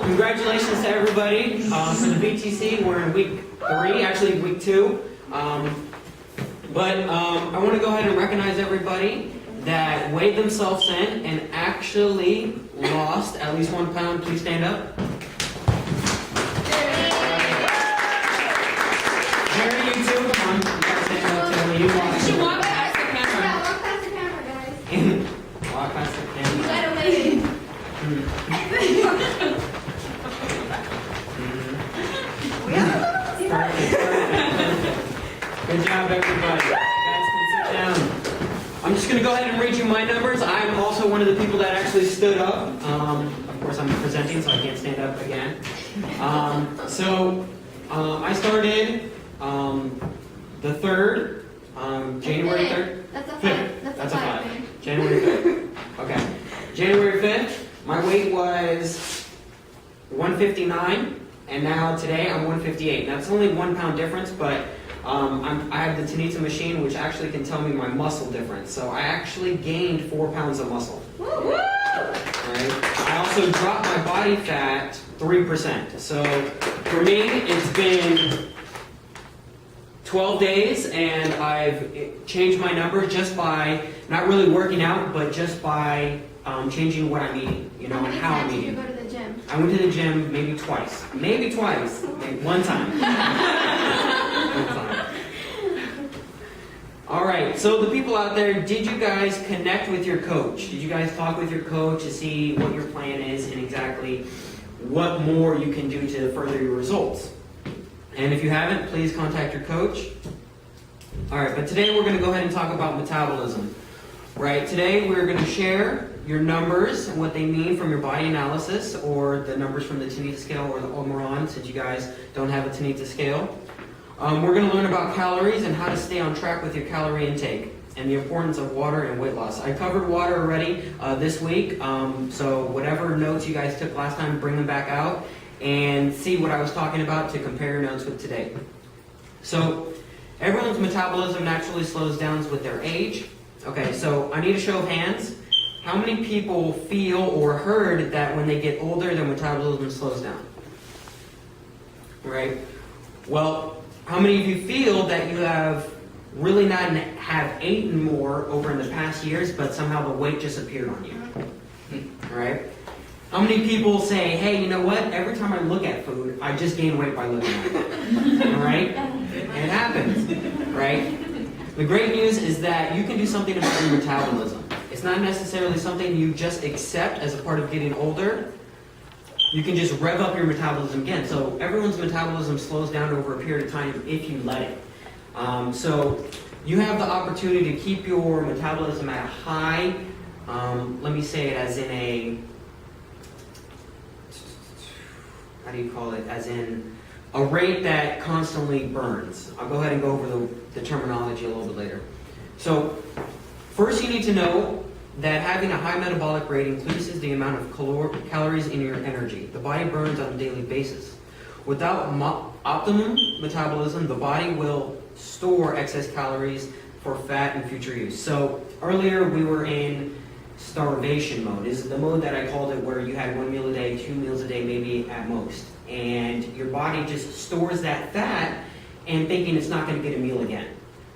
Congratulations to everybody for the BTC. We're in week 3, actually week 2. But I want to go ahead and recognize everybody that weighed themselves in and actually lost at least 1 pound. Please stand up. Mary, you too. Come on. You gotta stand up too. You should walk past the camera. Yeah, walk past the camera, guys. Walk past the camera. You gotta wait. Good job, everybody. You guys can sit down. I'm just going to go ahead and read you my numbers. I'm also one of the people that actually stood up. Of course, I'm presenting, so I can't stand up again. I started the 3rd, January 3rd. That's a 5th. 5. That's a 5. January 5th. Okay. January 5th, my weight was 159. And now today I'm 158. Now it's only 1 pound difference, but I have the Tanita machine, which actually can tell me my muscle difference. So I actually gained 4 pounds of muscle. Woo! Woo! Right? I also dropped my body fat 3%. So for me, it's been 12 days, and I've changed my number just by not really working out, but just by changing what I'm eating, and how I'm eating. Did you go to the gym? I went to the gym maybe twice. Maybe one time. One time. All right, so the people out there, did you guys connect with your coach? Did you guys talk with your coach to see what your plan is and exactly what more you can do to further your results? And if you haven't, please contact your coach. All right, but today we're going to go ahead and talk about metabolism. Right, today we're going to share your numbers and what they mean from your body analysis, or the numbers from the Tanita scale or the Omron, since you guys don't have a Tanita scale. We're going to learn about calories and how to stay on track with your calorie intake and the importance of water and weight loss. I covered water already this week, so whatever notes you guys took last time, bring them back out and see what I was talking about to compare your notes with today. So everyone's metabolism naturally slows down with their age. Okay, so I need a show of hands. How many people feel or heard that when they get older, their metabolism slows down? Right? Well, how many of you feel that you have really not have eaten more over in the past years, but somehow the weight just appeared on you? All right? How many people say, hey, you know what? Every time I look at food, I just gain weight by looking at it. All right? It happens, right? The great news is that you can do something about your metabolism. It's not necessarily something you just accept as a part of getting older. You can just rev up your metabolism again. So everyone's metabolism slows down over a period of time if you let it. So you have the opportunity to keep your metabolism at a high, let me say it as in a, how do you call it? As in a rate that constantly burns. I'll go ahead and go over the terminology a little bit later. So first you need to know that having a high metabolic rate increases the amount of calories in your energy. The body burns on a daily basis. Without optimum metabolism, the body will store excess calories for fat and future use. So earlier we were in starvation mode. This is the mode that I called it, where you had 1 meal a day, 2 meals a day, maybe at most. And your body just stores that fat and thinking it's not going to get a meal again,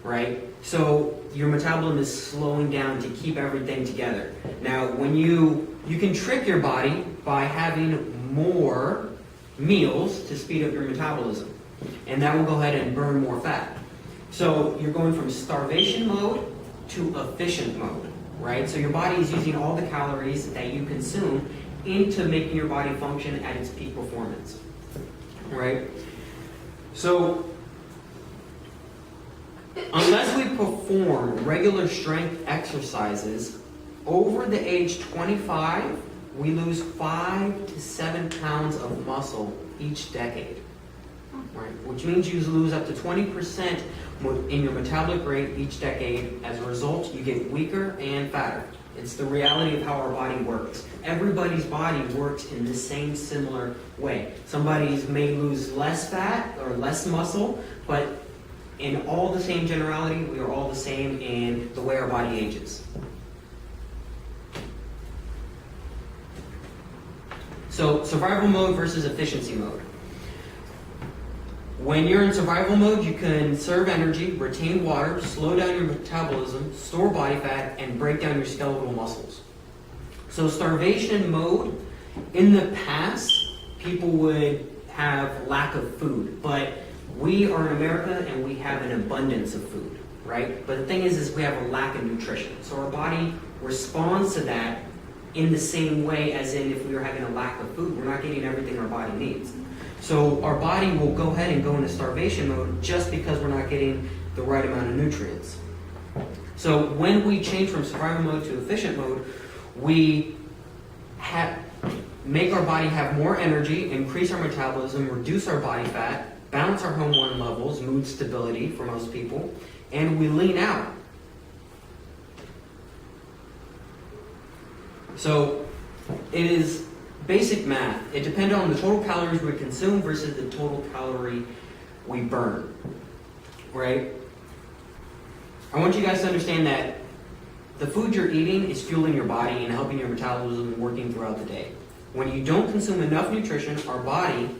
right? So your metabolism is slowing down to keep everything together. Now, when you can trick your body by having more meals to speed up your metabolism, and that will go ahead and burn more fat. So you're going from starvation mode to efficient mode, right? So your body is using all the calories that you consume into making your body function at its peak performance, right? So unless we perform regular strength exercises over the age 25, we lose 5 to 7 pounds of muscle each decade, right? Which means you lose up to 20% in your metabolic rate each decade. As a result, you get weaker and fatter. It's the reality of how our body works. Everybody's body works in the same similar way. Somebody's may lose less fat or less muscle, but in all the same generality, we are all the same in the way our body ages. So survival mode versus efficiency mode. When you're in survival mode, you can conserve energy, retain water, slow down your metabolism, store body fat, and break down your skeletal muscles. So starvation mode, in the past, people would have lack of food, but we are in America and we have an abundance of food, right? But the thing is we have a lack of nutrition. So our body responds to that in the same way as in if we were having a lack of food, we're not getting everything our body needs. So our body will go ahead and go into starvation mode just because we're not getting the right amount of nutrients. So when we change from survival mode to efficient mode, we make our body have more energy, increase our metabolism, reduce our body fat, balance our hormone levels, mood stability for most people, and we lean out. So it is basic math. It depends on the total calories we consume versus the total calorie we burn, right? I want you guys to understand that the food you're eating is fueling your body and helping your metabolism working throughout the day. When you don't consume enough nutrition, our body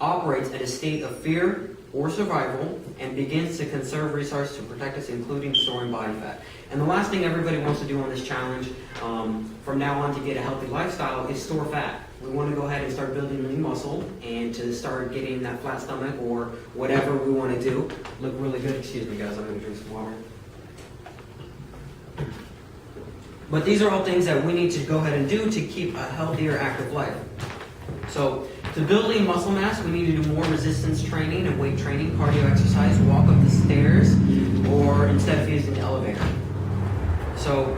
operates at a state of fear or survival and begins to conserve resources to protect us, including storing body fat. And the last thing everybody wants to do on this challenge from now on to get a healthy lifestyle is store fat. We want to go ahead and start building lean muscle and to start getting that flat stomach or whatever we want to do. Look really good. Excuse me, guys. I'm going to drink some water. But these are all things that we need to go ahead and do to keep a healthier, active life. So to build lean muscle mass, we need to do more resistance training and weight training, cardio exercise, walk up the stairs, or instead of using the elevator. So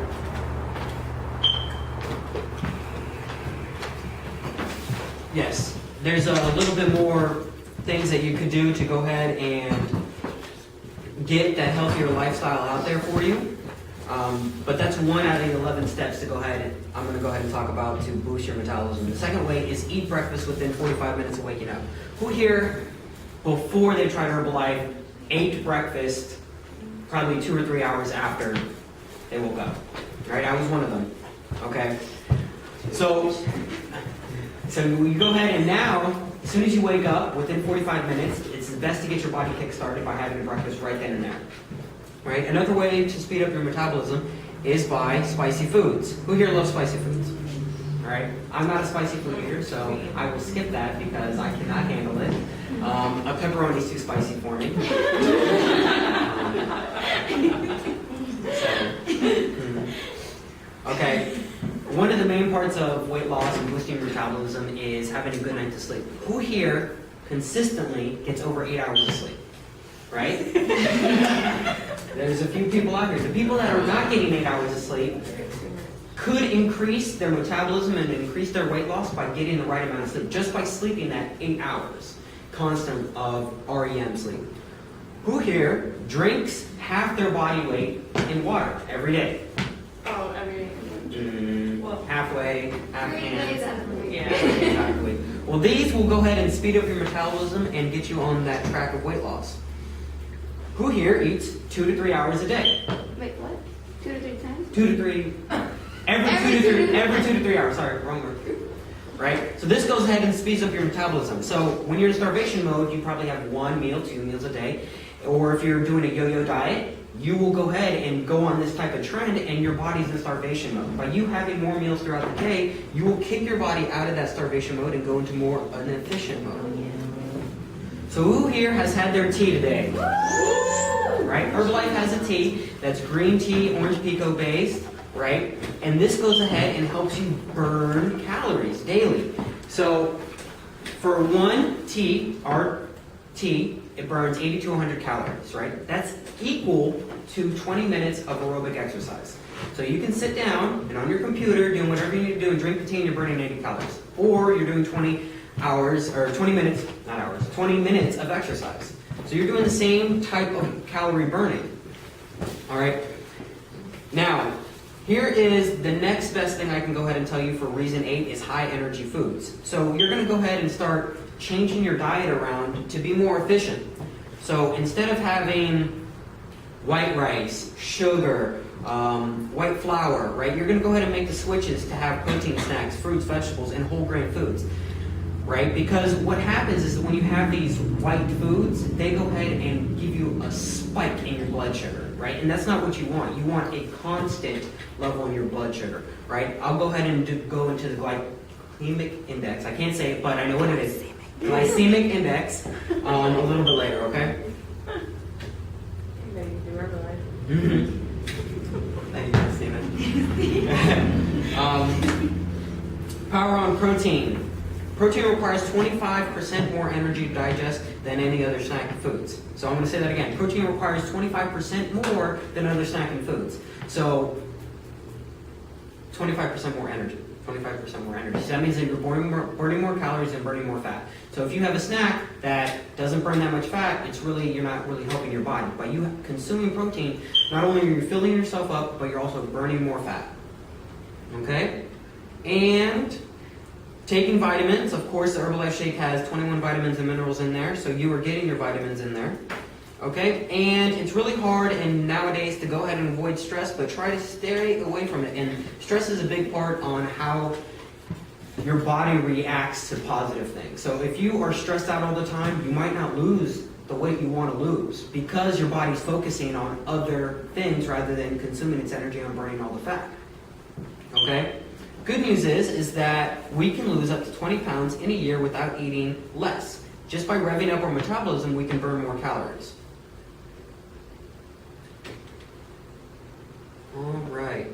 yes, there's a little bit more things that you could do to go ahead and get that healthier lifestyle out there for you. But that's one out of the 11 steps to go ahead. I'm going to go ahead and talk about to boost your metabolism. The second way is eat breakfast within 45 minutes of waking up. Who here, before they tried Herbalife, ate breakfast probably 2 or 3 hours after they woke up? Right? I was one of them. Okay. So you go ahead and now, as soon as you wake up, within 45 minutes, it's best to get your body kick-started by having breakfast right then and there. Right? Another way to speed up your metabolism is by spicy foods. Who here loves spicy foods? All right. I'm not a spicy food eater, so I will skip that because I cannot handle it. A pepperoni is too spicy for me. Okay. One of the main parts of weight loss and boosting metabolism is having a good night to sleep. Who here consistently gets over 8 hours of sleep? Right? There's a few people out here. The people that are not getting 8 hours of sleep could increase their metabolism and increase their weight loss by getting the right amount of sleep, just by sleeping that 8 hours constant of REM sleep. Who here drinks half their body weight in water every day? Oh, every day. Halfway, half 3 can. days out of the week. Yeah. Exactly. Well, these will go ahead and speed up your metabolism and get you on that track of weight loss. Who here eats 2 to 3 hours a day? Wait, what? 2 to 3 times? 2 to 3. Every 2 to 3 hours. Sorry, wrong word. Right? So this goes ahead and speeds up your metabolism. So when you're in starvation mode, you probably have 1 meal, 2 meals a day. Or if you're doing a yo-yo diet, you will go ahead and go on this type of trend and your body's in starvation mode. By you having more meals throughout the day, you will kick your body out of that starvation mode and go into more an efficient mode. So who here has had their tea today? Right? Herbalife has a tea that's green tea, orange pico based, right? And this goes ahead and helps you burn calories daily. So for one tea, our tea, it burns 80 to 100 calories, right? That's equal to 20 minutes of aerobic exercise. So you can sit down and on your computer doing whatever you need to do and drink the tea and you're burning 80 calories. Or you're doing 20 hours, or 20 minutes, not hours, 20 minutes of exercise. So you're doing the same type of calorie burning. All right? Now, here is the next best thing I can go ahead and tell you for reason 8 is high energy foods. So you're going to go ahead and start changing your diet around to be more efficient. So instead of having white rice, sugar, white flour, right? You're going to go ahead and make the switches to have protein snacks, fruits, vegetables, and whole grain foods, right? Because what happens is that when you have these white foods, they go ahead and give you a spike in your blood sugar, right? And that's not what you want. You want a constant level in your blood sugar, right? I'll go ahead and go into the glycemic index. I can't say it, but I know what it is. Glycemic index a little bit later, okay? Mm-hmm. Thank you, Stephen. Power on protein. Protein requires 25% more energy to digest than any other snacking foods. So I'm going to say that again. Protein requires 25% more than other snacking foods. So 25% more energy. 25% more energy. So that means that you're burning more calories and burning more fat. So if you have a snack that doesn't burn that much fat, you're not really helping your body. By you consuming protein, not only are you filling yourself up, but you're also burning more fat. Okay? And taking vitamins, of course, the Herbalife Shake has 21 vitamins and minerals in there, so you are getting your vitamins in there. Okay? And it's really hard and nowadays to go ahead and avoid stress, but try to stay away from it. And stress is a big part on how your body reacts to positive things. So if you are stressed out all the time, you might not lose the weight you want to lose because your body's focusing on other things rather than consuming its energy on burning all the fat. Okay? Good news is that we can lose up to 20 pounds in a year without eating less. Just by revving up our metabolism, we can burn more calories. All right.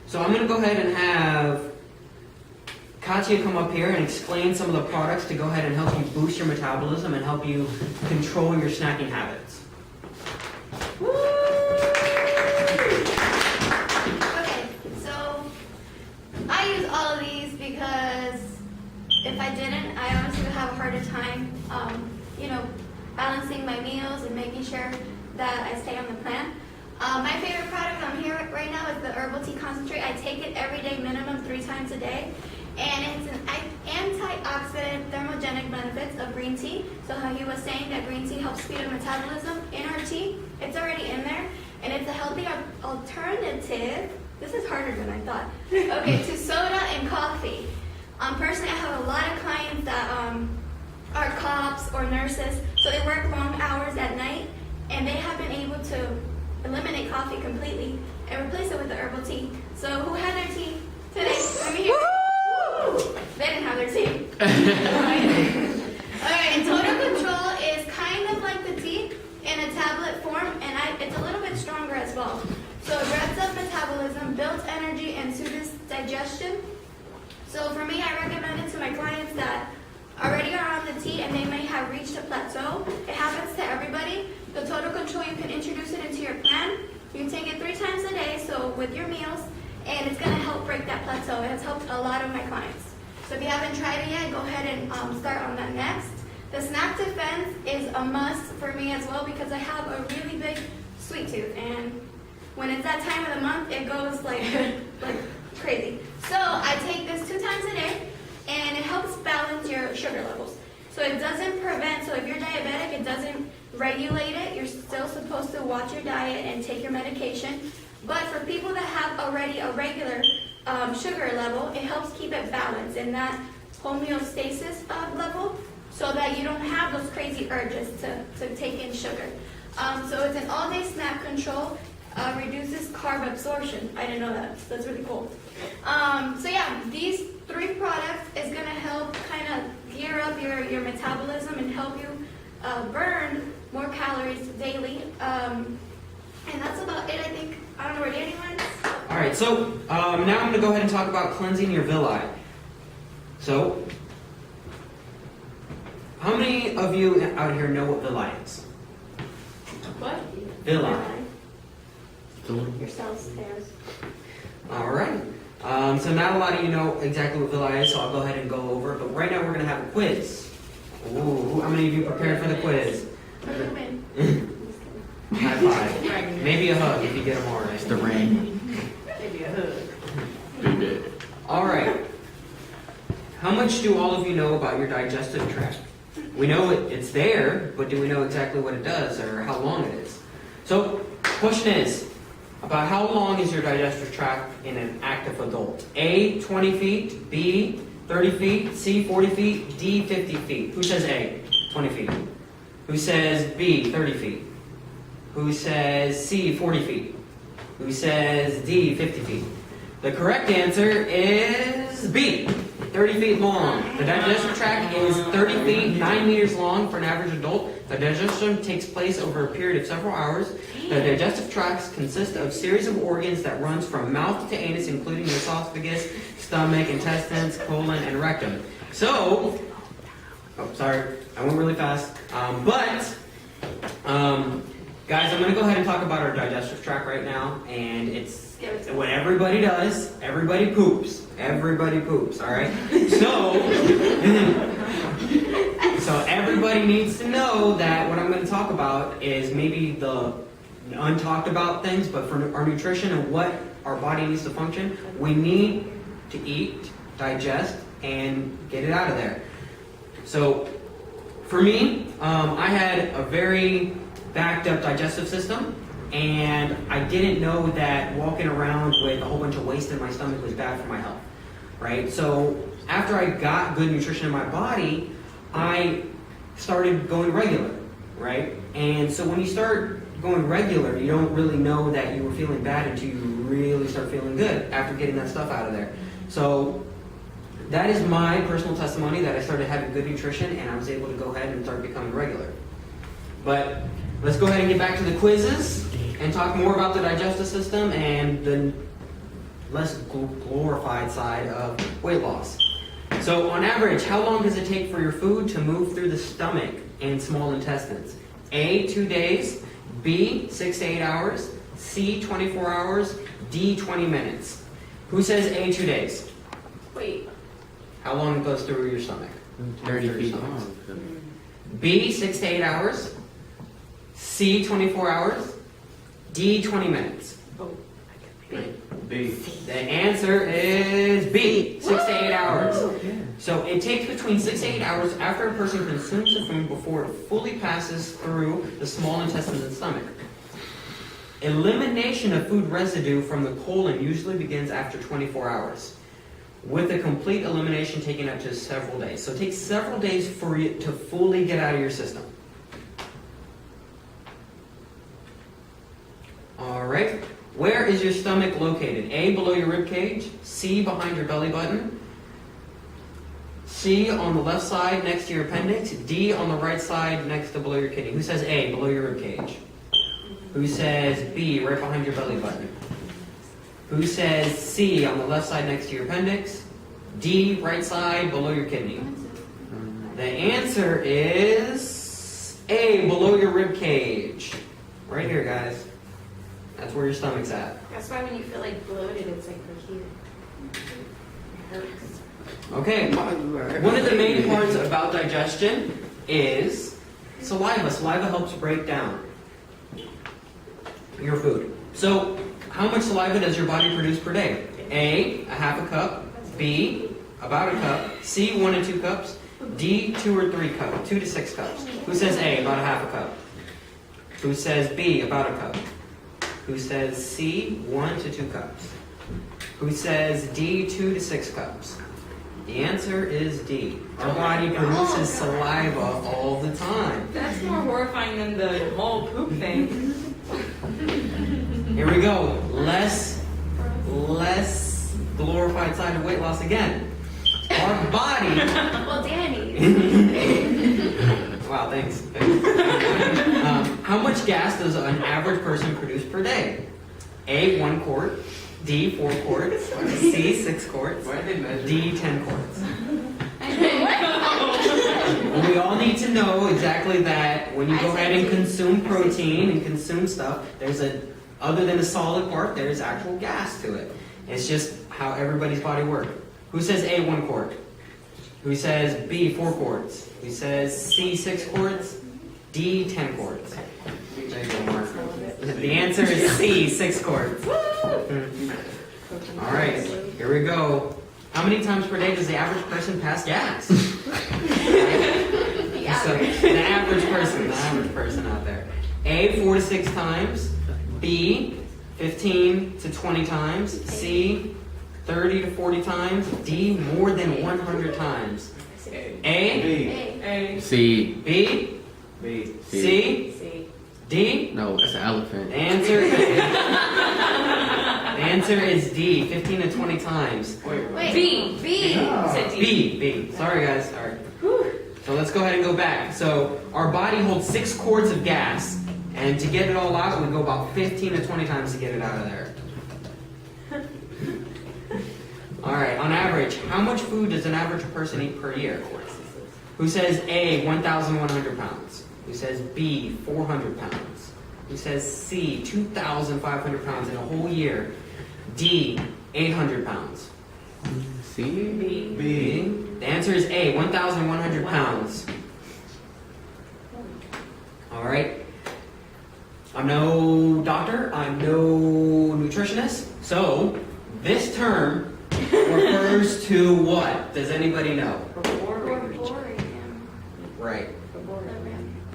So I'm going to go ahead and have Katya come up here and explain some of the products to go ahead and help you boost your metabolism and help you control your snacking habits. Woo! Okay, so I use all of these because if I didn't, I honestly would have a harder time, balancing my meals and making sure that I stay on the plan. My favorite product on here right now is the herbal tea concentrate. I take it every day, minimum 3 times a day. And it's an antioxidant thermogenic benefits of green tea. So how he was saying that green tea helps speed up metabolism in our tea, it's already in there. And it's a healthy alternative, this is harder than I thought, okay, to soda and coffee. Personally, I have a lot of clients that are cops or nurses, so they work long hours at night, and they have been able to eliminate coffee completely and replace it with the herbal tea. So who had their tea today? Let me hear. They didn't have their tea. Alright, and Total Control is kind of like the tea in a tablet form, and it's a little bit stronger as well. So it revs up metabolism, builds energy, and soothes digestion. So for me, I recommend it to my clients that already are on the tea and they may have reached a plateau. It happens to everybody. The Total Control, you can introduce it into your plan. You can take it 3 times a day, so with your meals, and it's going to help break that plateau. It has helped a lot of my clients. So if you haven't tried it yet, go ahead and start on that next. The Snack Defense is a must for me as well because I have a really big sweet tooth, and when it's that time of the month, it goes like crazy. So I take this 2 times a day, and it helps balance your sugar levels. So it doesn't prevent, so if you're diabetic, it doesn't regulate it. You're still supposed to watch your diet and take your medication. But for people that have already a regular sugar level, it helps keep it balanced in that homeostasis level so that you don't have those crazy urges to take in sugar. So it's an all-day snack control, reduces carb absorption. I didn't know that. That's really cool. So yeah, these 3 products is going to help kind of gear up your metabolism and help you burn more calories daily. And that's about it, I think. I don't know where Danny went. All right, so now I'm going to go ahead and talk about cleansing your villi. So, how many of you out here know what villi is? What? Villi. Your cells, hairs. All right. So not a lot of you know exactly what villi is, so I'll go ahead and go over it. But right now we're going to have a quiz. Ooh, how many of you prepared for the quiz? High five. Maybe a hug if you get them all right. It's the rain. Maybe a hug. Baby. All right. How much do all of you know about your digestive tract? We know it's there, but do we know exactly what it does or how long it is? So, question is, about how long is your digestive tract in an active adult? A, 20 feet, B, 30 feet, C, 40 feet, D, 50 feet. Who says A, 20 feet? Who says B, 30 feet? Who says C, 40 feet? Who says D, 50 feet? The correct answer is B, 30 feet long. The digestive tract is 30 feet, 9 meters long for an average adult. The digestion takes place over a period of several hours. The digestive tract consists of a series of organs that runs from mouth to anus, including the esophagus, stomach, intestines, colon, and rectum. So, sorry, I went really fast. Guys, I'm going to go ahead and talk about our digestive tract right now, and it's what everybody does. Everybody poops. Everybody poops, all right? So everybody needs to know that what I'm going to talk about is maybe the untalked about things, but for our nutrition and what our body needs to function, we need to eat, digest, and get it out of there. So for me, I had a very backed up digestive system, and I didn't know that walking around with a whole bunch of waste in my stomach was bad for my health, right? So after I got good nutrition in my body, I started going regular, right? And so when you start going regular, you don't really know that you were feeling bad until you really start feeling good after getting that stuff out of there. So that is my personal testimony that I started having good nutrition and I was able to go ahead and start becoming regular. But let's go ahead and get back to the quizzes and talk more about the digestive system and the less glorified side of weight loss. So on average, how long does it take for your food to move through the stomach and small intestines? A, 2 days, B, 6 to 8 hours, C, 24 hours, D, 20 minutes. Who says A, 2 days? Wait. How long it goes through your stomach? 30 Through your feet stomach. long. B, 6 to 8 hours, C, 24 hours, D, 20 minutes. B. The answer is B, 6 to 8 hours. So it takes between 6 to 8 hours after a person consumes the food before it fully passes through the small intestines and stomach. Elimination of food residue from the colon usually begins after 24 hours, with a complete elimination taking up to several days. So it takes several days for it to fully get out of your system. All right. Where is your stomach located? A, below your rib cage. C, behind your belly button. C, on the left side next to your appendix. D, on the right side next to below your kidney. Who says A, below your rib cage? Who says B, right behind your belly button? Who says C, on the left side next to your appendix? D, right side below your kidney? The answer is A, below your rib cage. Right here, guys. That's where your stomach's at. That's why when you feel like bloated, it's like for here. It hurts. Okay, one of the main parts about digestion is saliva. Saliva helps break down your food. So, how much saliva does your body produce per day? A, half a cup. B, about a cup. C, 1 to 2 cups. D, 2 or 3 cups. 2 to 6 cups. Who says A, about a half a cup? Who says B, about a cup? Who says C, 1 to 2 cups? Who says D, 2 to 6 cups? The answer is D. Our body produces saliva all the time. That's more horrifying than the whole poop thing. Here we go. Less glorified side of weight loss again. Our body. Well, Danny. Wow, thanks. How much gas does an average person produce per day? A, 1 quart. D, 4 quarts. C, 6 quarts. D, 10 quarts. We all need to know exactly that when you go ahead and consume protein and consume stuff, other than a solid part, there's actual gas to it. It's just how everybody's body works. Who says A, 1 quart? Who says B, 4 quarts? Who says C, 6 quarts? D, 10 quarts? There you go, Mark. The answer is C, 6 quarts. All right, here we go. How many times per day does the average person pass gas? So, the average person out there. A, 4 to 6 times. B, 15 to 20 times. C, 30 to 40 times. D, more than 100 times. A, A. C. B, B. C, C. D. No, that's an elephant. The answer is D, 15 to 20 times. Wait. B. B. Said D. B. Sorry, guys. Sorry. So let's go ahead and go back. So our body holds 6 quarts of gas, and to get it all out, we go about 15 to 20 times to get it out of there. All right. On average, how much food does an average person eat per year? Who says A, 1,100 pounds? Who says B, 400 pounds? Who says C, 2,500 pounds in a whole year? D, 800 pounds. C. B. B. The answer is A, 1,100 pounds. All right. I'm no doctor. I'm no nutritionist. So this term refers to what? Does anybody know? Right.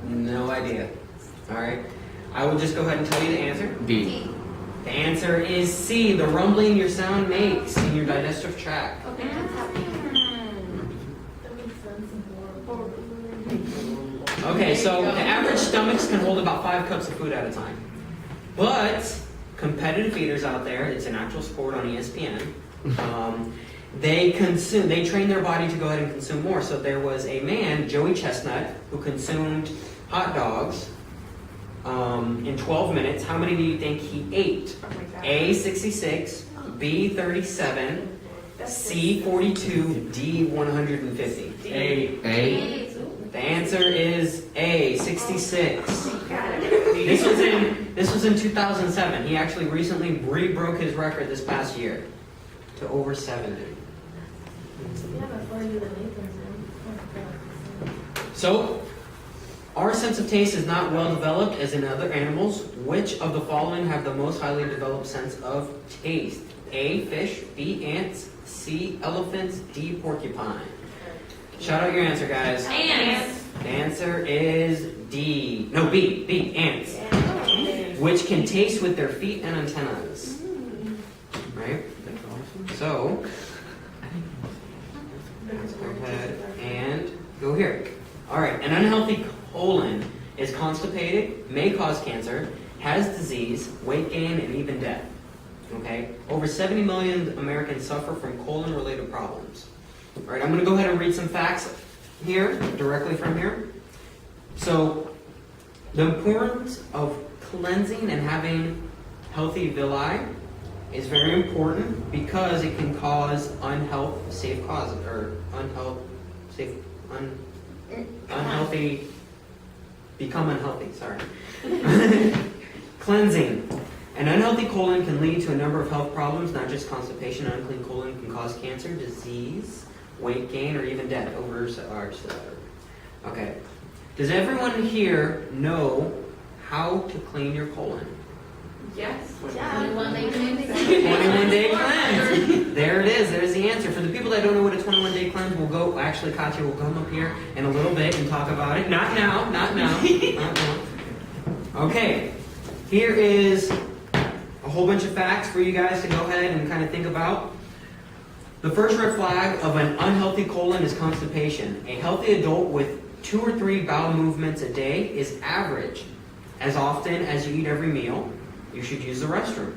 No idea. All right. I will just go ahead and tell you the answer. D. The answer is C, the rumbling your sound makes in your digestive tract. Okay, that's happening. Okay, so the average stomachs can hold about 5 cups of food at a time. But competitive eaters out there, it's an actual sport on ESPN. They train their body to go ahead and consume more. So there was a man, Joey Chestnut, who consumed hot dogs in 12 minutes. How many do you think he ate? Oh my God. A, 66, B, 37, C, 42, D, 150. A. The answer is A, 66. Got it. This was in 2007. He actually recently broke his record this past year to over 70. So, our sense of taste is not well developed as in other animals. Which of the following have the most highly developed sense of taste? A, fish, B, ants, C, elephants, D, porcupine. Shout out your answer, guys. Ants. The answer is D. No, B, ants. Which can taste with their feet and antennas. Right? So, let's go ahead and go here. All right, an unhealthy colon is constipated, may cause cancer, has disease, weight gain, and even death. Okay? Over 70 million Americans suffer from colon-related problems. All right, I'm going to go ahead and read some facts here, directly from here. So, the importance of cleansing and having healthy villi is very important because it can cause unhealthy, become unhealthy, sorry. Cleansing. An unhealthy colon can lead to a number of health problems, not just constipation. An unclean colon can cause cancer, disease, weight gain, or even death. Okay. Does everyone here know how to clean your colon? Yes. 21-day cleanse. There it is. There's the answer. For the people that don't know what a 21-day cleanse, actually, Katya will come up here in a little bit and talk about it. Not now. Not now. Okay. Here is a whole bunch of facts for you guys to go ahead and kind of think about. The first red flag of an unhealthy colon is constipation. A healthy adult with 2 or 3 bowel movements a day is average. As often as you eat every meal, you should use the restroom.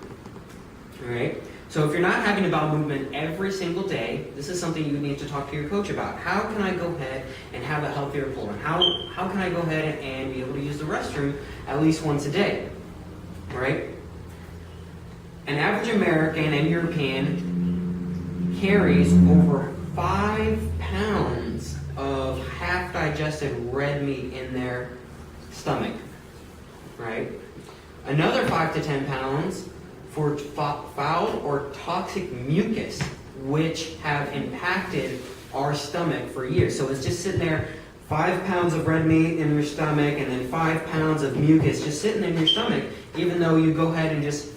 All right? So if you're not having a bowel movement every single day, this is something you need to talk to your coach about. How can I go ahead and have a healthier colon? How can I go ahead and be able to use the restroom at least once a day? All right? An average American and European carries over 5 pounds of half-digested red meat in their stomach. Right? Another 5 to 10 pounds for foul or toxic mucus, which have impacted our stomach for years. So it's just sitting there, 5 pounds of red meat in your stomach, and then 5 pounds of mucus just sitting in your stomach, even though you go ahead and just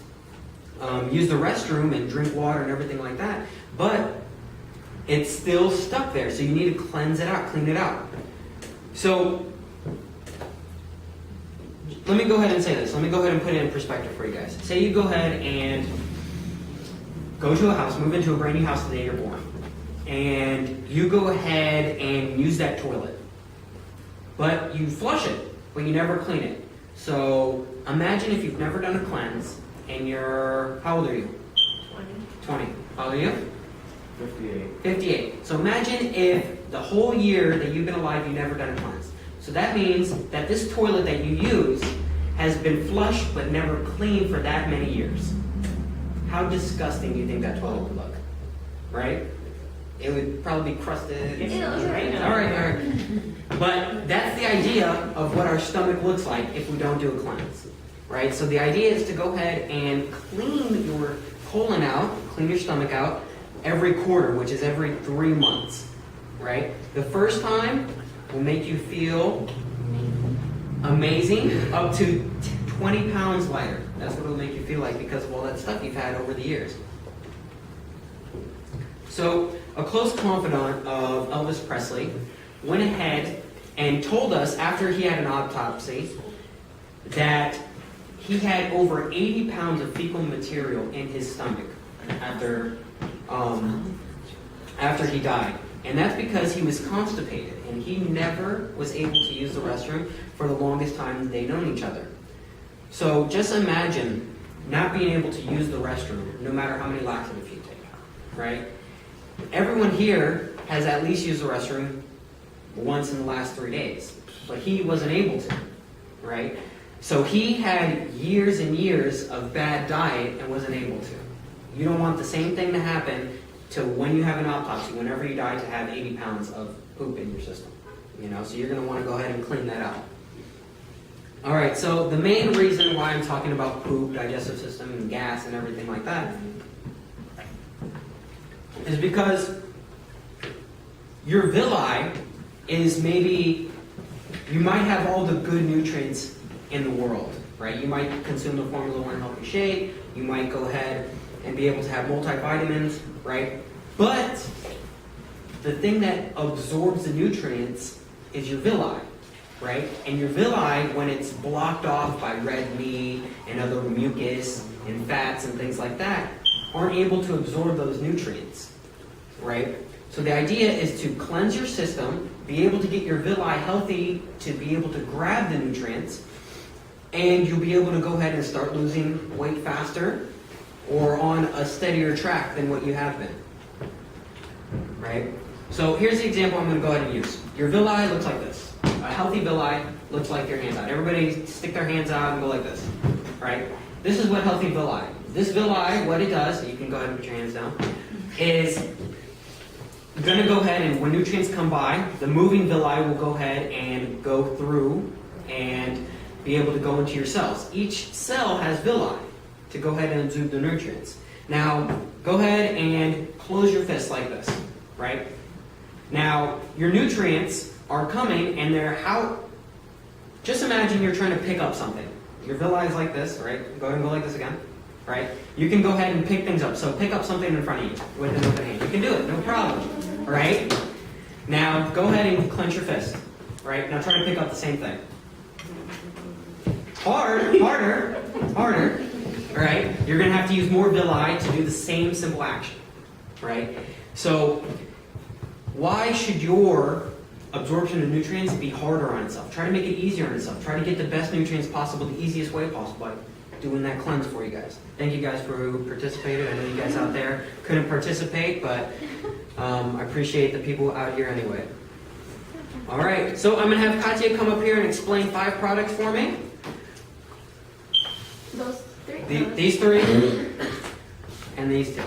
use the restroom and drink water and everything like that. But it's still stuck there, so you need to cleanse it out, clean it out. So let me go ahead and say this. Let me go ahead and put it in perspective for you guys. Say you go ahead and go to a house, move into a brand new house the day you're born, and you go ahead and use that toilet, but you flush it, but you never clean it. So imagine if you've never done a cleanse, and you're, how old are you? 20. How old are you? 58. 58. So imagine if the whole year that you've been alive, you've never done a cleanse. So that means that this toilet that you use has been flushed but never cleaned for that many years. How disgusting do you think that toilet would look? Right? It would probably be crusted. Right? All right. But that's the idea of what our stomach looks like if we don't do a cleanse. Right? So the idea is to go ahead and clean your colon out, clean your stomach out every quarter, which is every 3 months. Right? The first time will make you feel amazing, up to 20 pounds lighter. That's what it'll make you feel like because of all that stuff you've had over the years. So, a close confidant of Elvis Presley went ahead and told us after he had an autopsy that he had over 80 pounds of fecal material in his stomach after he died. And that's because he was constipated and he never was able to use the restroom for the longest time they'd known each other. So just imagine not being able to use the restroom no matter how many laxatives you take, right? Everyone here has at least used the restroom once in the last 3 days, but he wasn't able to, right? So he had years and years of bad diet and wasn't able to. You don't want the same thing to happen to when you have an autopsy, whenever you die, to have 80 pounds of poop in your system. So you're going to want to go ahead and clean that out. All right, so the main reason why I'm talking about poop, digestive system, and gas and everything like that is because your villi is maybe, you might have all the good nutrients in the world, right? You might consume the Formula 1 healthy shake, you might go ahead and be able to have multivitamins, right? But the thing that absorbs the nutrients is your villi, right? And your villi, when it's blocked off by red meat and other mucus and fats and things like that, aren't able to absorb those nutrients, right? So the idea is to cleanse your system, be able to get your villi healthy to be able to grab the nutrients, and you'll be able to go ahead and start losing weight faster or on a steadier track than what you have been, right? So here's the example I'm going to go ahead and use. Your villi looks like this. A healthy villi looks like your hands out. Everybody stick their hands out and go like this, right? This is what healthy villi. This villi, what it does, you can go ahead and put your hands down, is going to go ahead and when nutrients come by, the moving villi will go ahead and go through and be able to go into your cells. Each cell has villi to go ahead and absorb the nutrients. Now, go ahead and close your fist like this, right? Now, your nutrients are coming and they're just imagine you're trying to pick up something. Your villi is like this, right? Go ahead and go like this again, right? You can go ahead and pick things up. So pick up something in front of you with an open hand. You can do it, no problem, right? Now, go ahead and clench your fist, right? Now try to pick up the same thing. Harder, right? You're going to have to use more villi to do the same simple action, right? So why should your absorption of nutrients be harder on itself? Try to make it easier on itself. Try to get the best nutrients possible, the easiest way possible by doing that cleanse for you guys. Thank you guys for who participated. I know you guys out there couldn't participate, but I appreciate the people out here anyway. All right, so I'm going to have Katya come up here and explain 5 products for me. Those 3? These 3 and these 2.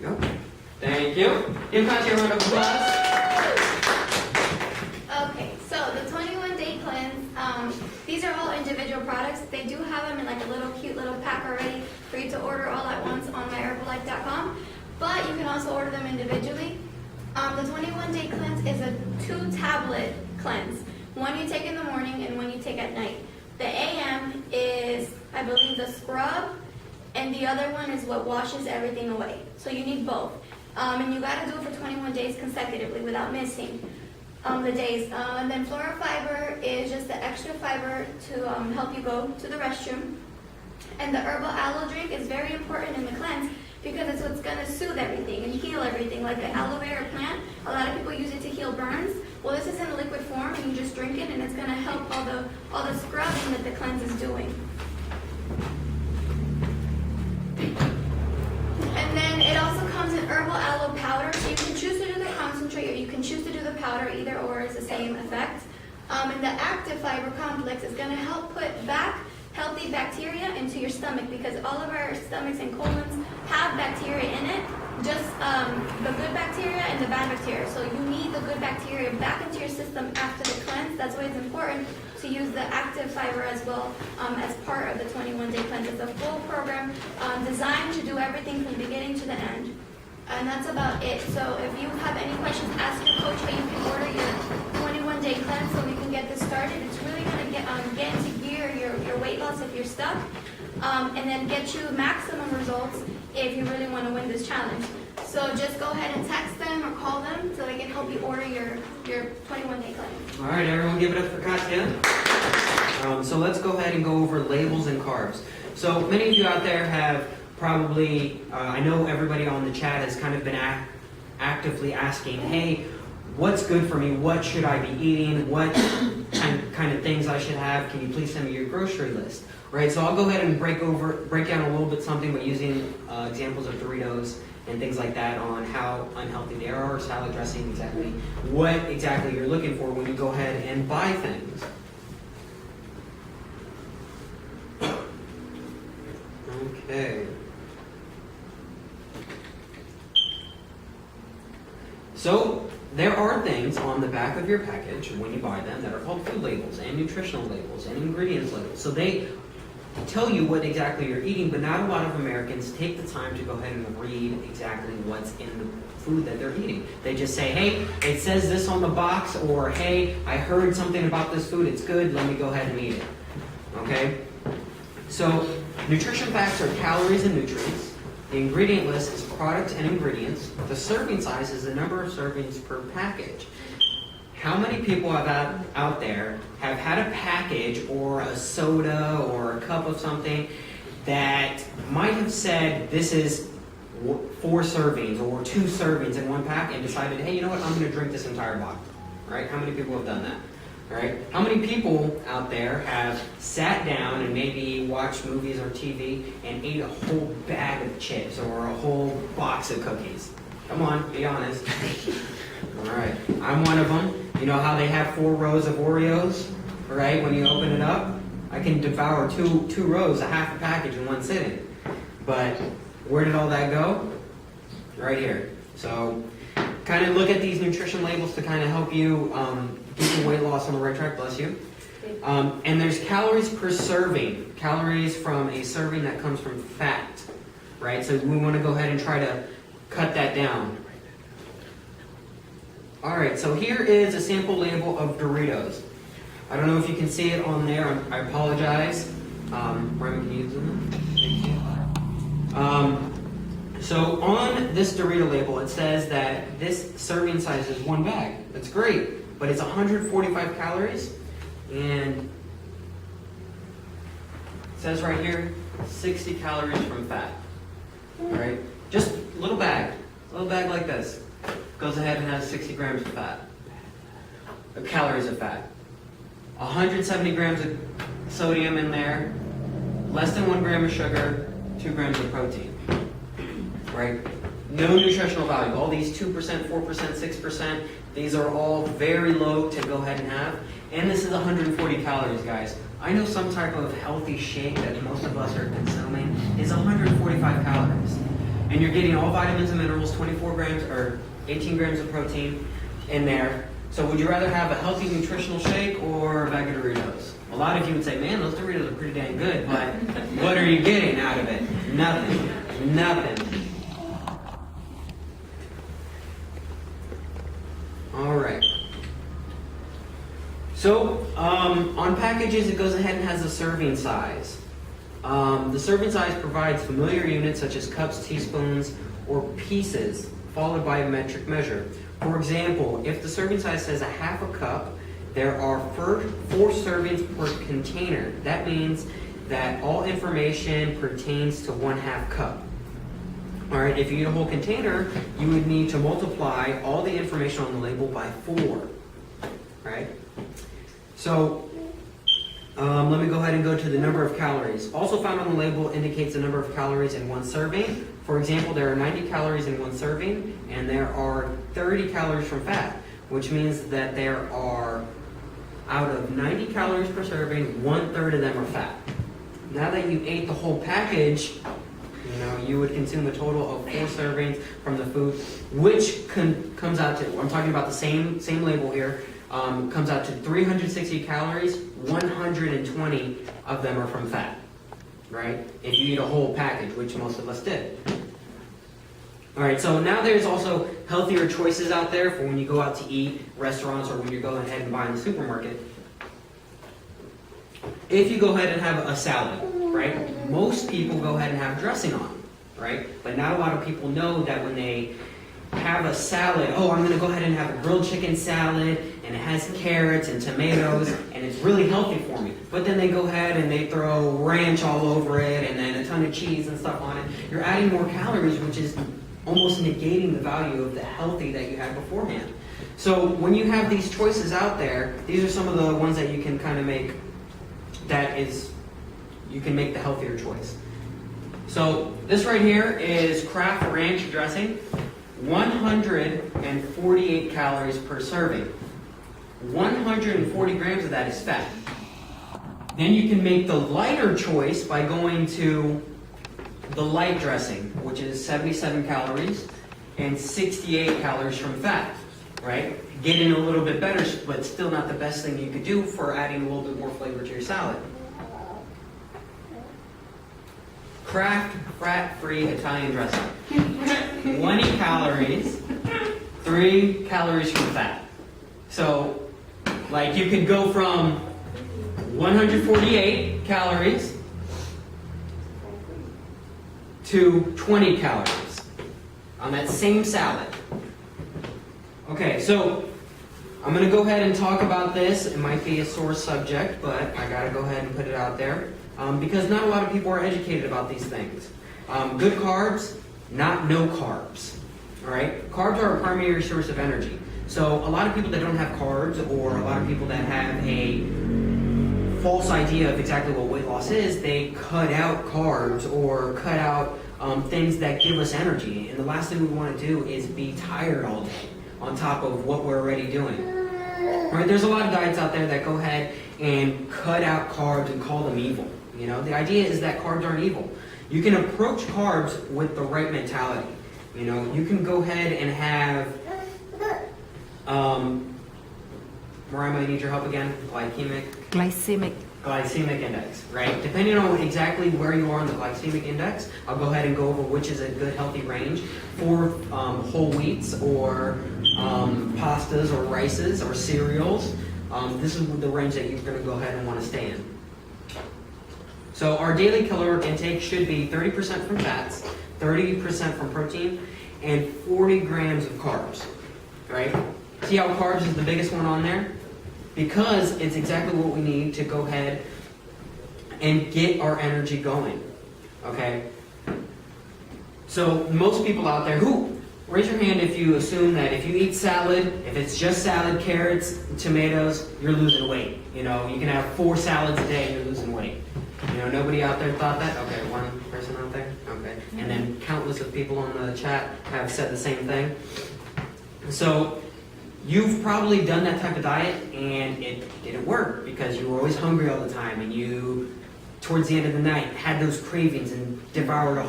There you go. Thank you. Give Katya a round of applause. Okay, so the 21-day cleanse, these are all individual products. They do have them in like a little cute little pack already for you to order all at once on myherbalife.com, but you can also order them individually. The 21-day cleanse is a 2-tablet cleanse. One you take in the morning and one you take at night. The AM is, I believe, the scrub, and the other one is what washes everything away. So you need both. And you got to do it for 21 days consecutively without missing. the days. And then floral fiber is just the extra fiber to help you go to the restroom. And the herbal aloe drink is very important in the cleanse because it's what's going to soothe everything and heal everything. Like the aloe vera plant, a lot of people use it to heal burns. Well, this is in a liquid form, and you just drink it, and it's going to help all the scrubbing that the cleanse is doing. And then it also comes in herbal aloe powder, so you can choose to do the concentrate or you can choose to do the powder. Either or is the same effect. And the active fiber complex is going to help put back healthy bacteria into your stomach because all of our stomachs and colons have bacteria in it, just the good bacteria and the bad bacteria. So you need the good bacteria back into your system after the cleanse. That's why it's important to use the active fiber as well as part of the 21-day cleanse. It's a full program designed to do everything from beginning to the end. And that's about it. So if you have any questions, ask your coach how you can order your 21-day cleanse so we can get this started. It's really going to get into gear your weight loss if you're stuck, and then get you maximum results if you really want to win this challenge. So just go ahead and text them or call them so they can help you order your 21-day cleanse. All right, everyone give it up for Katya. So let's go ahead and go over labels and carbs. So many of you out there have probably, I know everybody on the chat has kind of been actively asking, hey, what's good for me? What should I be eating? What kind of things I should have? Can you please send me your grocery list? Right, so I'll go ahead and break down a little bit something by using examples of Doritos and things like that on how unhealthy they are, or salad dressing, exactly what exactly you're looking for when you go ahead and buy things. Okay. So there are things on the back of your package when you buy them that are called food labels and nutritional labels and ingredients labels. So they tell you what exactly you're eating, but not a lot of Americans take the time to go ahead and read exactly what's in the food that they're eating. They just say, hey, it says this on the box, or hey, I heard something about this food, it's good, let me go ahead and eat it. Okay? So nutrition facts are calories and nutrients. The ingredient list is products and ingredients. The serving size is the number of servings per package. How many people out there have had a package or a soda or a cup of something that might have said this is 4 servings or 2 servings in one pack and decided, hey, you know what, I'm going to drink this entire bottle. Right? How many people have done that? Right? How many people out there have sat down and maybe watched movies or TV and ate a whole bag of chips or a whole box of cookies? Come on, be honest. All right, I'm one of them. You know how they have 4 rows of Oreos, right? When you open it up, I can devour two rows, a half a package in one sitting. But where did all that go? Right here. So kind of look at these nutrition labels to kind of help you get your weight loss on the right track, bless you. And there's calories per serving, calories from a serving that comes from fat, right? So we want to go ahead and try to cut that down. All right, so here is a sample label of Doritos. I don't know if you can see it on there. I apologize. Brian, can you zoom in? Thank you. So on this Dorito label, it says that this serving size is 1 bag. That's great, but it's 145 calories, and it says right here, 60 calories from fat. All right, just a little bag like this. Goes ahead and has 60 grams of fat, calories of fat. 170 grams of sodium in there, less than 1 gram of sugar, 2 grams of protein. Right? No nutritional value. All these 2%, 4%, 6%, these are all very low to go ahead and have. And this is 140 calories, guys. I know some type of healthy shake that most of us are consuming is 145 calories. And you're getting all vitamins and minerals, 24 grams or 18 grams of protein in there. So would you rather have a healthy nutritional shake or a bag of Doritos? A lot of you would say, man, those Doritos are pretty dang good, but what are you getting out of it? Nothing. All right. So on packages, it goes ahead and has a serving size. The serving size provides familiar units such as cups, teaspoons, or pieces, followed by a metric measure. For example, if the serving size says a half a cup, there are 4 servings per container. That means that all information pertains to 1/2 cup. All right, if you eat a whole container, you would need to multiply all the information on the label by 4, right? So let me go ahead and go to the number of calories. Also found on the label indicates the number of calories in 1 serving. For example, there are 90 calories in 1 serving, and there are 30 calories from fat, which means that there are, out of 90 calories per serving, 1/3 of them are fat. Now that you ate the whole package, you would consume a total of 4 servings from the food, which comes out to, I'm talking about the same label here, comes out to 360 calories, 120 of them are from fat, right? If you eat a whole package, which most of us did. All right, so now there's also healthier choices out there for when you go out to eat, restaurants, or when you're going ahead and buying in the supermarket. If you go ahead and have a salad, right? Most people go ahead and have dressing on, right? But not a lot of people know that when they have a salad, oh, I'm going to go ahead and have a grilled chicken salad, and it has carrots and tomatoes, and it's really healthy for me. But then they go ahead and they throw ranch all over it, and then a ton of cheese and stuff on it. You're adding more calories, which is almost negating the value of the healthy that you had beforehand. So when you have these choices out there, these are some of the ones that you can kind of make, you can make the healthier choice. So this right here is Kraft Ranch dressing, 148 calories per serving. 140 grams of that is fat. Then you can make the lighter choice by going to the light dressing, which is 77 calories and 68 calories from fat, right? Getting a little bit better, but still not the best thing you could do for adding a little bit more flavor to your salad. Kraft fat-free Italian dressing. 20 calories, 3 calories from fat. So, like, you could go from 148 calories to 20 calories on that same salad. Okay, so I'm going to go ahead and talk about this. It might be a sore subject, but I got to go ahead and put it out there because not a lot of people are educated about these things. Good carbs, not no carbs. All right, carbs are a primary source of energy. So a lot of people that don't have carbs, or a lot of people that have a false idea of exactly what weight loss is, they cut out carbs or cut out things that give us energy. And the last thing we want to do is be tired all day on top of what we're already doing. Right? There's a lot of diets out there that go ahead and cut out carbs and call them evil. The idea is that carbs aren't evil. You can approach carbs with the right mentality. You can go ahead and have, Mariah, I need your help again. Glycemic index, right? Depending on exactly where you are on the glycemic index, I'll go ahead and go over which is a good healthy range for whole wheats or pastas or rices or cereals. This is the range that you're going to go ahead and want to stay in. So our daily caloric intake should be 30% from fats, 30% from protein, and 40 grams of carbs, right? See how carbs is the biggest one on there? Because it's exactly what we need to go ahead and get our energy going, okay? So most people out there raise your hand if you assume that if you eat salad, if it's just salad, carrots, tomatoes, you're losing weight. You can have 4 salads a day and you're losing weight. Nobody out there thought that? Okay, one person out there? Okay. And then countless of people on the chat have said the same thing. So you've probably done that type of diet and it didn't work because you were always hungry all the time and you, towards the end of the night, had those cravings and devoured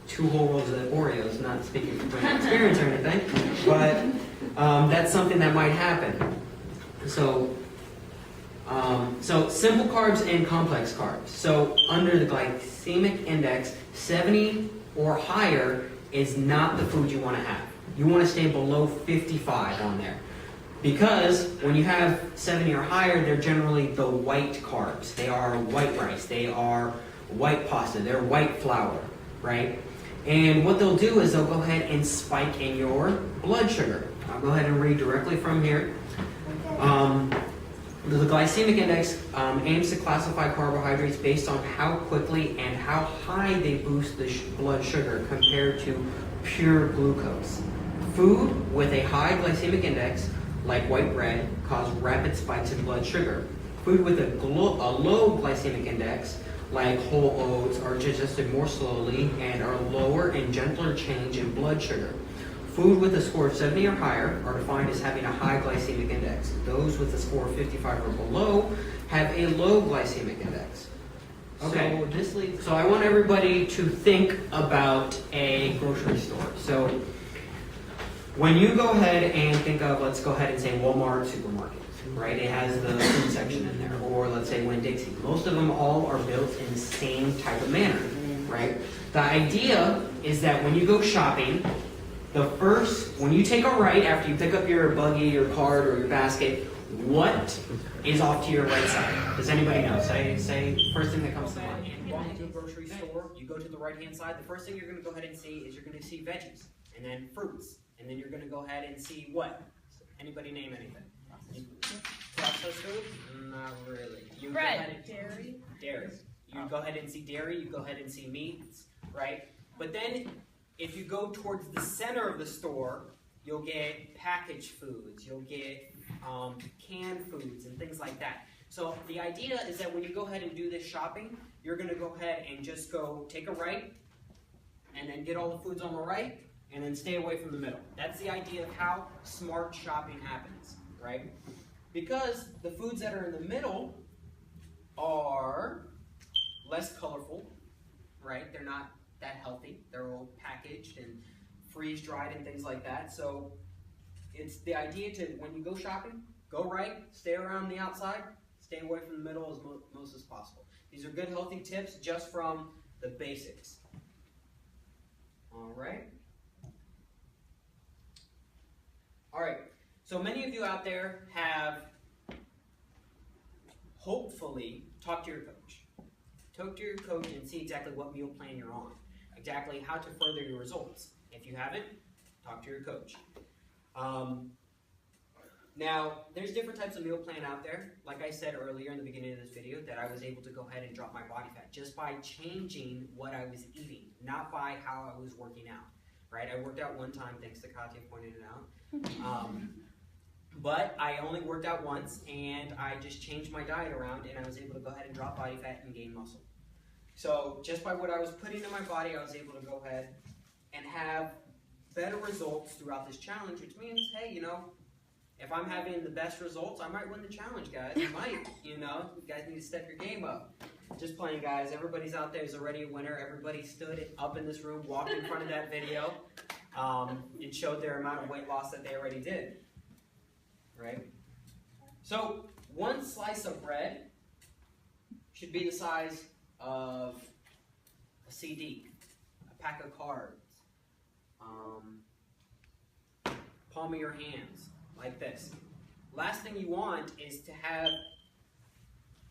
2 whole rolls of Oreos, not speaking from personal experience or anything, but that's something that might happen. So simple carbs and complex carbs. So under the glycemic index, 70 or higher is not the food you want to have. You want to stay below 55 on there. Because when you have 70 or higher, they're generally the white carbs. They are white rice, they are white pasta, they're white flour, right? And what they'll do is they'll go ahead and spike in your blood sugar. I'll go ahead and read directly from here. The glycemic index aims to classify carbohydrates based on how quickly and how high they boost the blood sugar compared to pure glucose. Food with a high glycemic index, like white bread, cause rapid spikes in blood sugar. Food with a low glycemic index, like whole oats, are digested more slowly and are lower and gentler change in blood sugar. Food with a score of 70 or higher are defined as having a high glycemic index. Those with a score of 55 or below have a low glycemic index. Okay, so I want everybody to think about a grocery store. So when you go ahead and think of, let's go ahead and say Walmart supermarket, right? It has the food section in there. Or let's say Winn-Dixie. Most of them all are built in the same type of manner, right? The idea is that when you go shopping, when you take a right after you pick up your buggy, your cart, or your basket, what is off to your right side? Does anybody know? Say first thing that comes to mind. And walk into a grocery store, you go to the right-hand side, the first thing you're going to go ahead and see is you're going to see veggies, and then fruits, and then you're going to go ahead and see what? Anybody name anything? Processed food? Not really. You Bread. Dairy. You go ahead and see dairy, you go ahead and see meats, right? But then if you go towards the center of the store, you'll get packaged foods, you'll get canned foods and things like that. So the idea is that when you go ahead and do this shopping, you're going to go ahead and just go take a right, and then get all the foods on the right, and then stay away from the middle. That's the idea of how smart shopping happens, right? Because the foods that are in the middle are less colorful, right? They're not that healthy. They're all packaged and freeze-dried and things like that. So it's the idea to, when you go shopping, go right, stay around the outside, stay away from the middle as most as possible. These are good, healthy tips just from the basics. All right. All right. So many of you out there have hopefully talked to your coach. Talk to your coach and see exactly what meal plan you're on. Exactly how to further your results. If you haven't, talk to your coach. Now, there's different types of meal plan out there. Like I said earlier in the beginning of this video, that I was able to go ahead and drop my body fat just by changing what I was eating, not by how I was working out. Right? I worked out one time, thanks to Katya pointing it out. But I only worked out once, and I just changed my diet around, and I was able to go ahead and drop body fat and gain muscle. So just by what I was putting in my body, I was able to go ahead and have better results throughout this challenge, which means, hey, you know, if I'm having the best results, I might win the challenge, guys. I might, you know. You guys need to step your game up. Just playing, guys. Everybody's out there is already a winner. Everybody stood up in this room, walked in front of that video. It showed their amount of weight loss that they already did. Right? So, one slice of bread should be the size of a CD, a pack of cards, palm of your hands, like this. Last thing you want is to have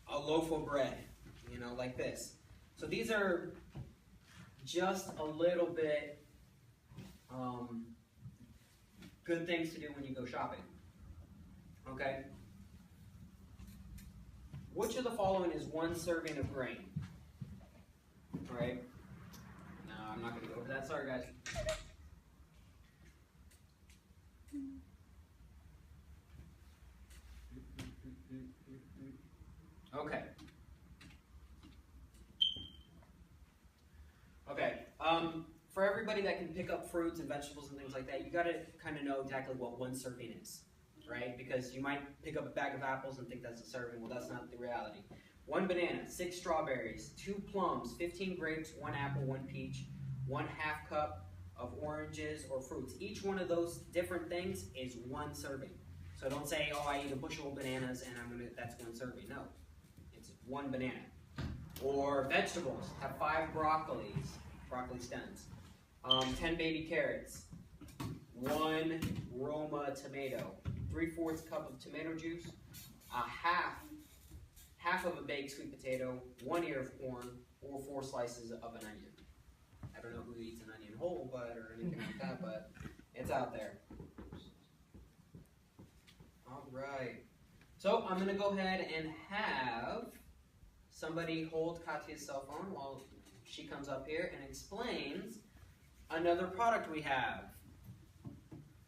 a loaf of bread, you know, like this. So these are just a little bit good things to do when you go shopping. Okay? Which of the following is one serving of grain? Alright? No, I'm not going to go over that. Sorry, guys. Okay. Okay. For everybody that can pick up fruits and vegetables and things like that, you got to kind of know exactly what one serving is, right? Because you might pick up a bag of apples and think that's a serving. Well, that's not the reality. 1 banana, 6 strawberries, 2 plums, 15 grapes, 1 apple, 1 peach, 1/2 cup of oranges or fruits. Each one of those different things is one serving. So don't say, oh, I eat a bushel of bananas and that's one serving. No, it's 1 banana. Or vegetables, have 5 broccoli stems, 10 baby carrots, 1 Roma tomato, 3/4 cup of tomato juice, half of a baked sweet potato, 1 ear of corn, or 4 slices of an onion. I don't know who eats an onion whole, or anything like that, but it's out there. right. So I'm going to go ahead and have somebody hold Katya's cell phone while she comes up here and explains another product we have.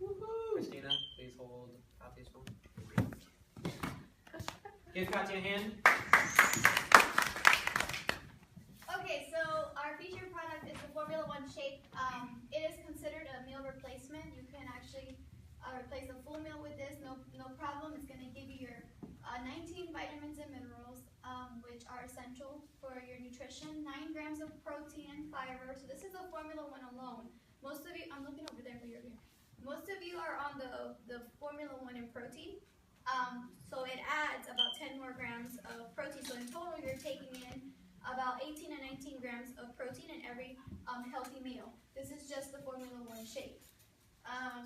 Woohoo! Christina, please hold Katya's phone. Give Katya a hand. Okay, so our featured product is the Formula One shake. It is considered a meal replacement. You can actually replace a full meal with this, no problem. It's going to give you your 19 vitamins and minerals, which are essential for your nutrition. 9 grams of protein and fiber. So this is the Formula One alone. Most of you, I'm looking over there, but you're here. Most of you are on the Formula One in protein. So it adds about 10 more grams of protein. So in total, you're taking in about 18 and 19 grams of protein in every healthy meal. This is just the Formula One shake.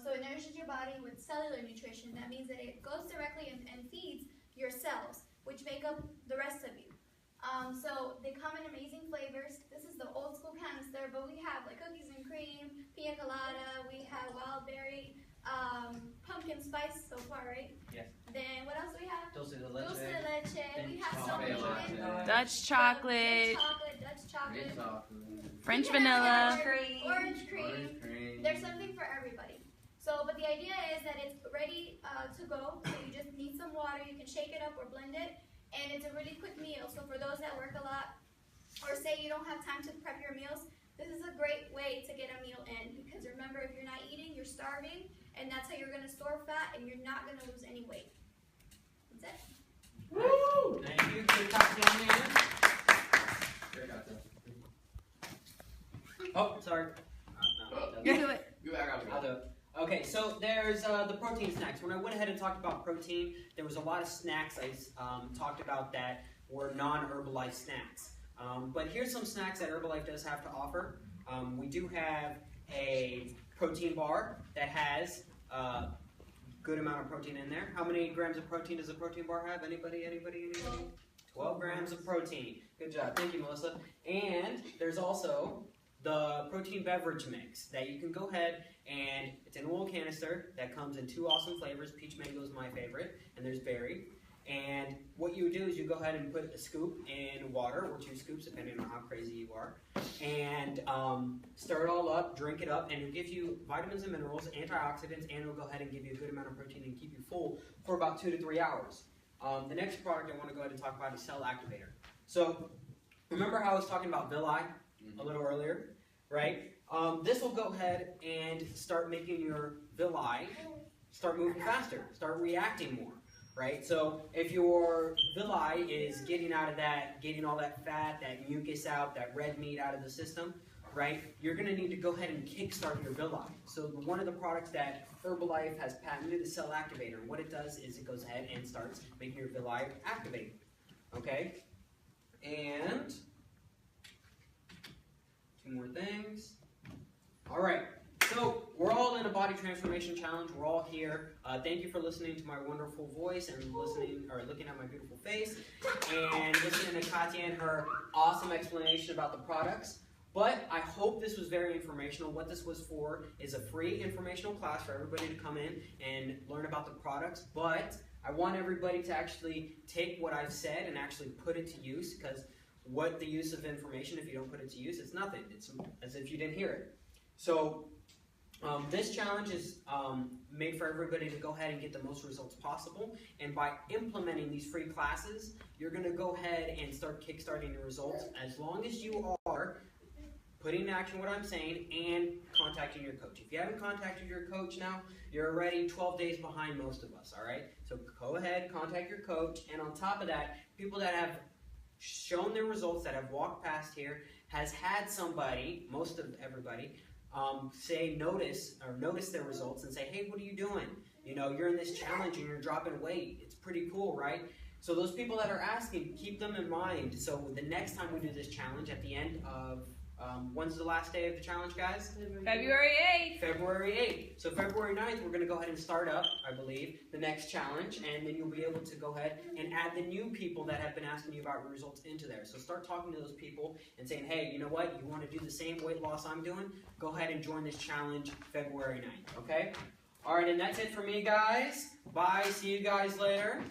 So it nourishes your body with cellular nutrition. That means that it goes directly and feeds your cells, which make up the rest of you. So they come in amazing flavors. This is the old school canister, but we have like cookies and cream, pina colada, we have wild berry, pumpkin spice so far, right? Yes. Then what else do we have? Dulce de Dulce de leche. leche. We have so many. Dutch chocolate. Dutch chocolate. French We have vanilla. Orange cream. There's something for everybody. So, but the idea is that it's ready to go. So you just need some water. You can shake it up or blend it. And it's a really quick meal. So for those that work a lot or say you don't have time to prep your meals, this is a great way to get a meal in. Because remember, if you're not eating, you're starving. And that's how you're going to store fat and you're not going to lose any weight. That's it. Woo! Thank you. Good cocktail, man. Oh, sorry. No. You do it. I'll do it. Okay, so there's the protein snacks. When I went ahead and talked about protein, there was a lot of snacks I talked about that were non-Herbalife snacks. But here's some snacks that Herbalife does have to offer. We do have a protein bar that has a good amount of protein in there. How many grams of protein does a protein bar have? Anybody? 12 grams of protein. Good job. Thank you, Melissa. And there's also the protein beverage mix that you can go ahead and it's in a little canister that comes in 2 awesome flavors. Peach mango is my favorite, and there's berry. And what you would do is you go ahead and put a scoop in water, or 2 scoops, depending on how crazy you are, and stir it all up, drink it up, and it'll give you vitamins and minerals, antioxidants, and it'll go ahead and give you a good amount of protein and keep you full for about 2 to 3 hours. The next product I want to go ahead and talk about is Cell Activator. So remember how I was talking about villi a little earlier, right? This will go ahead and start making your villi start moving faster, start reacting more, right? So if your villi is getting all that fat, that mucus out, that red meat out of the system, right? You're going to need to go ahead and kickstart your villi. So one of the products that Herbalife has patented is Cell Activator. And what it does is it goes ahead and starts making your villi activate, okay? And 2 more things. All right, so we're all in a body transformation challenge. We're all here. Thank you for listening to my wonderful voice and looking at my beautiful face and listening to Katya and her awesome explanation about the products. But I hope this was very informational. What this was for is a free informational class for everybody to come in and learn about the products. But I want everybody to actually take what I've said and actually put it to use, because what the use of information, if you don't put it to use, it's nothing. It's as if you didn't hear it. So this challenge is made for everybody to go ahead and get the most results possible. And by implementing these free classes, you're going to go ahead and start kickstarting your results as long as you are putting in action what I'm saying and contacting your coach. If you haven't contacted your coach now, you're already 12 days behind most of us, all right? So go ahead, contact your coach. And on top of that, people that have shown their results, that have walked past here, has had somebody, most of everybody, notice their results and say, hey, what are you doing? You know, you're in this challenge and you're dropping weight. It's pretty cool, right? So those people that are asking, keep them in mind. So the next time we do this challenge at the end of, when's the last day of the challenge, guys? February 8th. February 8th. So February 9th, we're going to go ahead and start up, I believe, the next challenge. And then you'll be able to go ahead and add the new people that have been asking you about your results into there. So start talking to those people and saying, hey, you know what? You want to do the same weight loss I'm doing? Go ahead and join this challenge February 9th, okay? All right, and that's it for me, guys. Bye. See you guys later.